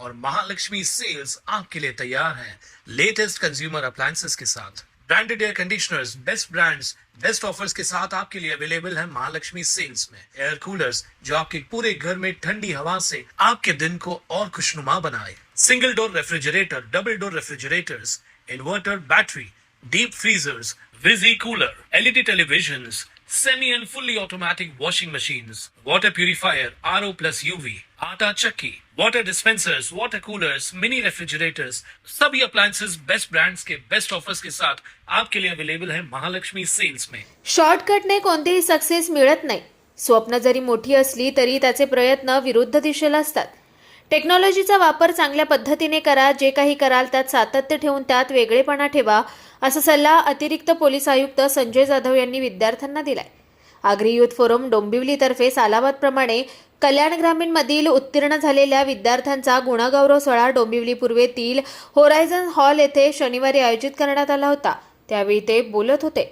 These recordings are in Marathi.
और महालक्ष्मी सेल्स आपके लिए तैयार है लेटेस्ट कंज्यूमर अप्लायंसेस के साथ। Branded air conditioners, best brands, best offers के साथ आपके लिए अवेलेबल है महालक्ष्मी सेल्स में। एयर कूलर्स जो आपके पूरे घर में ठंडी हवा से आपके दिन को और खुशनुमा बनाए। Single door refrigerator, double door refrigerators, inverter battery, deep freezers, visi cooler, LED televisions, semi and fully automatic washing machines, water purifier, RO plus UV, आटा चक्की, water dispensers, water coolers, mini refrigerators, सभी appliances बेस्ट ब्रांड्स के बेस्ट ऑफर्स के साथ आपके लिए अवेलेबल है महालक्ष्मी सेल्स में। शॉर्टकटने कोणतीही सक्सेस मिळत नाही। स्वप्न जरी मोठी असली तरी त्याचे प्रयत्न विरुद्ध दिशेला असतात। टेक्नॉलॉजीचा वापर चांगल्या पद्धतीने करा, जे काही कराल त्यात सातत्य ठेवून त्यात वेगळेपणा ठेवा, असा सल्ला अतिरिक्त पोलीस आयुक्त संजय जाधव यांनी विद्यार्थ्यांना दिलाय। आगरी युथ फोरम डोंबिवलीतर्फे सालाबादप्रमाणे कल्याण ग्रामीणमधील उत्तीर्ण झालेल्या विद्यार्थ्यांचा गुणगौरव सोहळा डोंबिवली पूर्वेतील होरायझन हॉल येथे शनिवारी आयोजित करण्यात आला होता। त्यावेळी ते बोलत होते।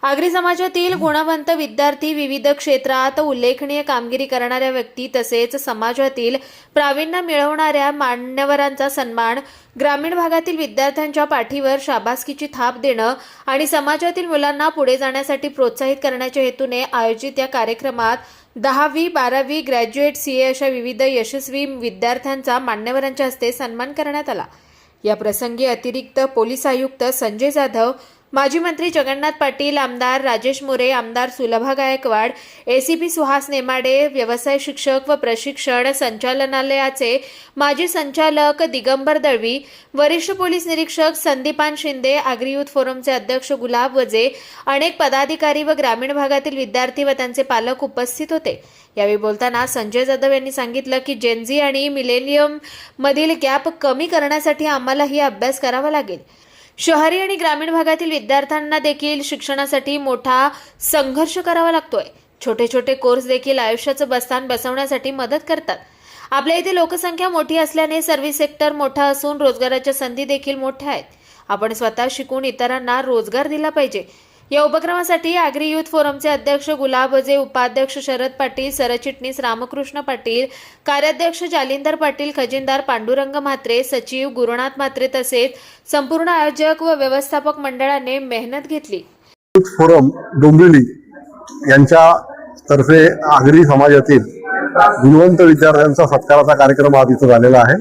आगरी समाजातील गुणवंत विद्यार्थी, विविध क्षेत्रात उल्लेखनीय कामगिरी करणाऱ्या व्यक्ती तसेच समाजातील प्रावीण्य मिळवणाऱ्या मान्यवरांचा सन्मान, ग्रामीण भागातील विद्यार्थ्यांच्या पाठीवर शाबासकीची थाप देणं आणि समाजातील मुलांना पुढे जाण्यासाठी प्रोत्साहित करण्याच्या हेतूने आयोजित या कार्यक्रमात 10वी, 12वी, ग्रॅज्युएट, सीए अशा विविध यशस्वी विद्यार्थ्यांचा मान्यवरांच्या हस्ते सन्मान करण्यात आला। या प्रसंगी अतिरिक्त पोलीस आयुक्त संजय जाधव, माजी मंत्री जगन्नाथ पाटील, आमदार राजेश मोरे, आमदार सुलभा गायकवाड, एसीपी सुहास नेमाडे, व्यवसाय शिक्षक व प्रशिक्षण संचालनालयाचे माजी संचालक दिगंबर दळवी, वरिष्ठ पोलीस निरीक्षक संदीपान शिंदे, आगरी युथ फोरमचे अध्यक्ष गुलाब वजे, अनेक पदाधिकारी व ग्रामीण भागातील विद्यार्थी व त्यांचे पालक उपस्थित होते। यावेळी बोलताना संजय जाधव यांनी सांगितलं की जेनझी आणि मिलेनियम मधील गॅप कमी करण्यासाठी आम्हालाही अभ्यास करावा लागेल। शहरी आणि ग्रामीण भागातील विद्यार्थ्यांना देखील शिक्षणासाठी मोठा संघर्ष करावा लागतोय। छोटे छोटे कोर्स देखील आयुष्याचं बस्तान बसवण्यासाठी मदत करतात। आपल्या इथे लोकसंख्या मोठी असल्याने सर्व्हिस सेक्टर मोठा असून रोजगाराच्या संधी देखील मोठ्या आहेत। आपण स्वतः शिकून इतरांना रोजगार दिला पाहिजे। या उपक्रमासाठी आगरी युथ फोरमचे अध्यक्ष गुलाब वजे, उपाध्यक्ष शरद पाटील, सरचिटणीस रामकृष्ण पाटील, कार्याध्यक्ष जालिंदर पाटील, खजिनदार पांडुरंग म्हात्रे, सचिव गुरुनाथ म्हात्रे तसेच संपूर्ण आयोजक व व्यवस्थापक मंडळाने मेहनत घेतली। युथ फोरम डोंबिवली यांच्या तर्फे आगरी समाजातील गुणवंत विद्यार्थ्यांचा सत्काराचा कार्यक्रम आज इथं झालेला आहे।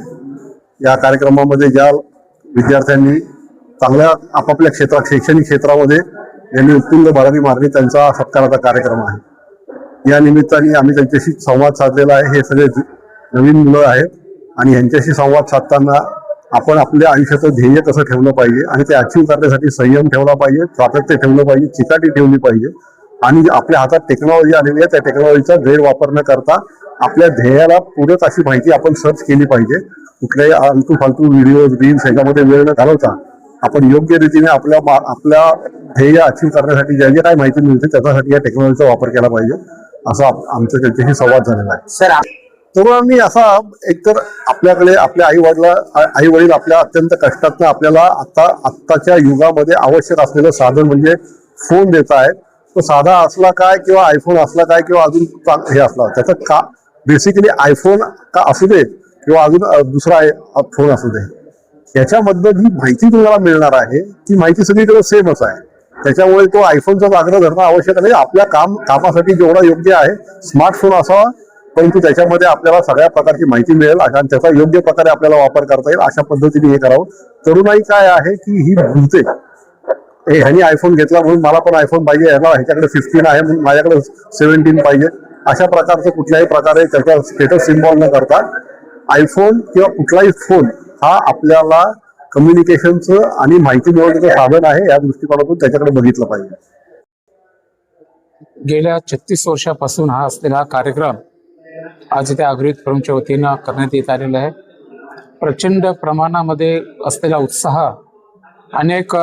या कार्यक्रमामध्ये ज्या विद्यार्थ्यांनी चांगल्या आपापल्या क्षेत्रात, शैक्षणिक क्षेत्रामध्ये यांनी उत्तुंग भरारी मारली, त्यांचा सत्काराचा कार्यक्रम आहे। या निमित्ताने आम्ही त्यांच्याशी संवाद साधलेला आहे। हे सगळे नवीन मुलं आहेत आणि यांच्याशी संवाद साधताना आपण आपल्या आयुष्याचं ध्येय कसं ठेवलं पाहिजे आणि ते अचीव करण्यासाठी संयम ठेवला पाहिजे, सातत्य ठेवलं पाहिजे, चिकाटी ठेवली पाहिजे आणि आपल्या हातात टेक्नॉलॉजी आलेली आहे, त्या टेक्नॉलॉजीचा गैरवापर न करता आपल्या ध्येयाला पूरक अशी माहिती आपण सर्च केली पाहिजे। कुठल्याही आलतू फालतू व्हिडिओज, रील्स ह्याच्यामध्ये वेळ न घालवता आपण योग्य रीतीने आपल्या ध्येय अचीव करण्यासाठी जे जे काही माहिती मिळते त्याच्यासाठी या टेक्नॉलॉजीचा वापर केला पाहिजे, असा आमचा त्यांच्याशी संवाद झालेला आहे। सर, तरुणांनी असा एकतर आपल्याकडे आपल्या आई वडील आपल्या अत्यंत कष्टातनं आपल्याला आत्ताच्या युगामध्ये आवश्यक असलेलं साधन म्हणजे फोन देत आहेत। तो साधा असला काय किंवा आयफोन असला काय किंवा अजून हे असला, त्याचं का बेसिकली आयफोन का असू दे किंवा अजून दुसरा फोन असू दे, याच्यामधनं जी माहिती तुम्हाला मिळणार आहे ती माहिती सगळीकडे सेमच आहे। त्याच्यामुळे तो आयफोनचा आग्रह धरणं आवश्यक नाही। आपल्या कामासाठी जेवढा योग्य आहे स्मार्टफोन असावा, परंतु त्याच्यामध्ये आपल्याला सगळ्या प्रकारची माहिती मिळेल आणि त्याचा योग्य प्रकारे आपल्याला वापर करता येईल अशा पद्धतीने हे करावं। तरुणाई काय आहे की ही भूलते, ह्यानी आयफोन घेतला म्हणून मला पण आयफोन पाहिजे, ह्याच्याकडे 15 आहे म्हणून माझ्याकडे 17 पाहिजे, अशा प्रकारचं कुठल्याही प्रकारे त्याचा स्टेटस सिम्बॉल न करता आयफोन किंवा कुठलाही फोन हा आपल्याला कम्युनिकेशनचं आणि माहिती मिळवण्याचं साधन आहे, या दृष्टिकोनातून त्याच्याकडे बघितलं पाहिजे। गेल्या 36 वर्षापासून हा असलेला कार्यक्रम आज इथे आगरी युथ फोरमच्या वतीनं करण्यात येत आलेला आहे। प्रचंड प्रमाणामध्ये असलेला उत्साह, अनेक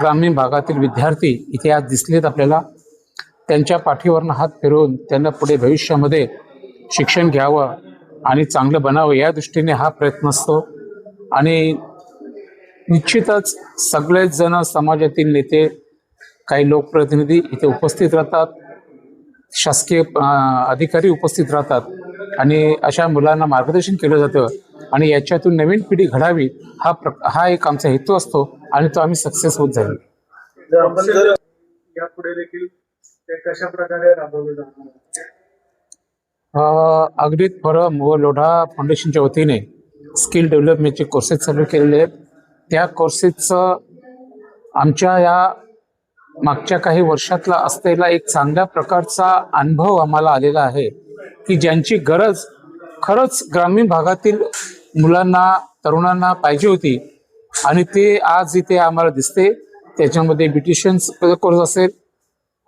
ग्रामीण भागातील विद्यार्थी इथे आज दिसलेत आपल्याला। त्यांच्या पाठीवरनं हात फिरवून त्यांना पुढे भविष्यामध्ये शिक्षण घ्यावं आणि चांगलं बनावं या दृष्टीने हा प्रयत्न असतो। आणि निश्चितच सगळेच जण, समाजातील नेते, काही लोकप्रतिनिधी इथे उपस्थित राहतात, शासकीय अधिकारी उपस्थित राहतात आणि अशा मुलांना मार्गदर्शन केलं जातं आणि याच्यातून नवीन पिढी घडावी हा एक आमचा हेतू असतो आणि तो आम्ही सक्सेस होत जाईल. यापुढे देखील ते कशा प्रकारे राबवले जाणार? अगदी फरम व लोढा फाउंडेशनच्या वतीने स्किल डेव्हलपमेंटचे कोर्सेस चालू केलेले आहेत. त्या कोर्सेसचं आमच्या या मागच्या काही वर्षातला असलेला एक चांगल्या प्रकारचा अनुभव आम्हाला आलेला आहे की ज्यांची गरज खरंच ग्रामीण भागातील मुलांना तरुणांना पाहिजे होती आणि ते आज इथे आम्हाला दिसते. त्याच्यामध्ये ब्युटिशियन्स कोर्स असेल,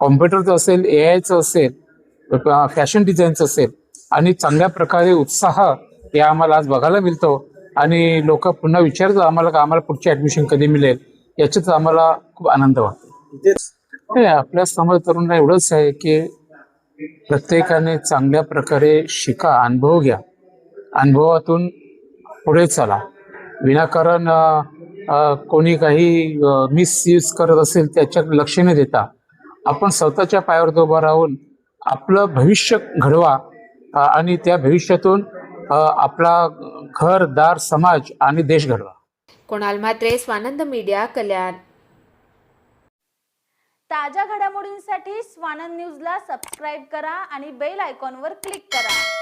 कॉम्प्युटरचं असेल, AI असेल, फॅशन डिझाईनचं असेल आणि चांगल्या प्रकारे उत्साह हे आम्हाला आज बघायला मिळतो आणि लोक पुन्हा विचारतात आम्हाला का आम्हाला पुढची ॲडमिशन कधी मिळेल. याच्यात आम्हाला खूप आनंद वाटतो. आपल्या समोर तरुणांना एवढंच आहे की प्रत्येकाने चांगल्या प्रकारे शिका, अनुभव घ्या, अनुभवातून पुढे चला. विनाकारण कोणी काही मिसयूज करत असेल त्याच्याकडे लक्ष न देता आपण स्वतःच्या पायावर उभं राहून आपलं भविष्य घडवा आणि त्या भविष्यातून आपला घर, दार, समाज आणि देश घडवा. कुणाल म्हात्रे, स्वानंद मीडिया, कल्याण. ताज्या घडामोडींसाठी स्वानंद न्यूजला सबस्क्राईब करा आणि बेल आयकॉनवर क्लिक करा.